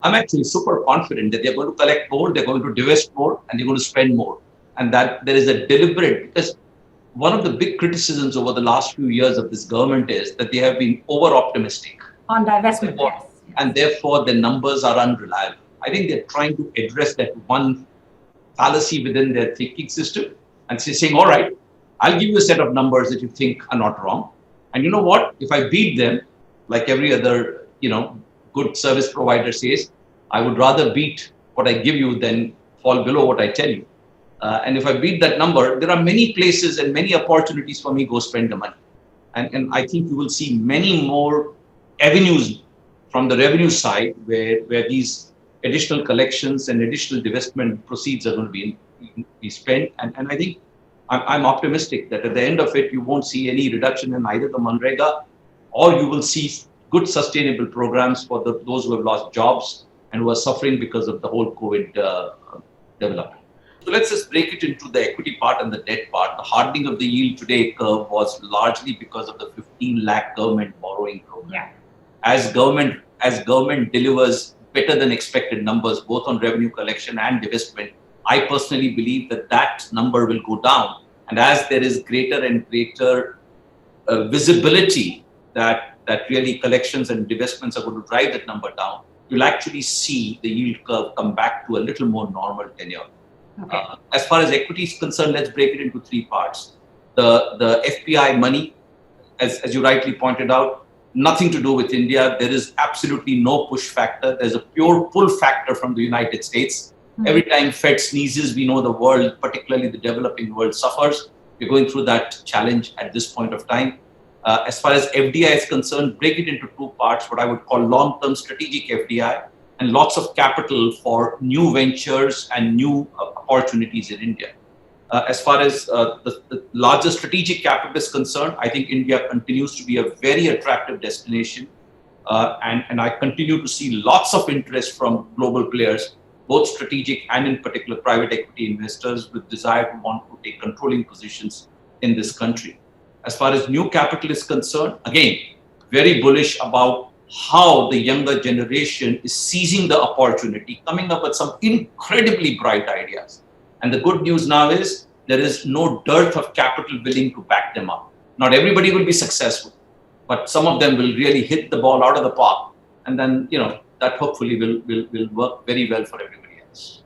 I'm actually super confident that they're going to collect more, they're going to divest more, and they're going to spend more. And that there is a deliberate, because one of the big criticisms over the last few years of this government is that they have been over optimistic. On divestment, yes. And therefore the numbers are unreliable. I think they're trying to address that one fallacy within their thinking system and saying, all right, I'll give you a set of numbers that you think are not wrong. And you know what? If I beat them, like every other, good service provider says, I would rather beat what I give you than fall below what I tell you. And if I beat that number, there are many places and many opportunities for me to go spend the money. And I think you will see many more avenues from the revenue side where these additional collections and additional divestment proceeds are going to be spent. And I think I'm optimistic that at the end of it, you won't see any reduction in either the Manrega, or you will see good sustainable programs for those who have lost jobs and who are suffering because of the whole COVID development. So let's just break it into the equity part and the debt part. The hardening of the yield today curve was largely because of the 15 lakh government borrowing program. Yeah. As government delivers better than expected numbers, both on revenue collection and divestment, I personally believe that number will go down. And as there is greater and greater visibility that really collections and divestments are going to drive that number down, you'll actually see the yield curve come back to a little more normal tenure. Okay. As far as equity is concerned, let's break it into three parts. The FPI money, as you rightly pointed out, nothing to do with India. There is absolutely no push factor. There's a pure pull factor from the United States. Mm-hmm. Every time Fed sneezes, we know the world, particularly the developing world, suffers. We're going through that challenge at this point of time. As far as FDI is concerned, break it into two parts, what I would call long-term strategic FDI, and lots of capital for new ventures and new opportunities in India. As far as the larger strategic capital is concerned, I think India continues to be a very attractive destination. And I continue to see lots of interest from global players, both strategic and in particular private equity investors with desire to want to take controlling positions in this country. As far as new capital is concerned, again, very bullish about how the younger generation is seizing the opportunity, coming up with some incredibly bright ideas. And the good news now is there is no dearth of capital willing to back them up. Not everybody will be successful, but some of them will really hit the ball out of the park. And then, that hopefully will work very well for everybody else.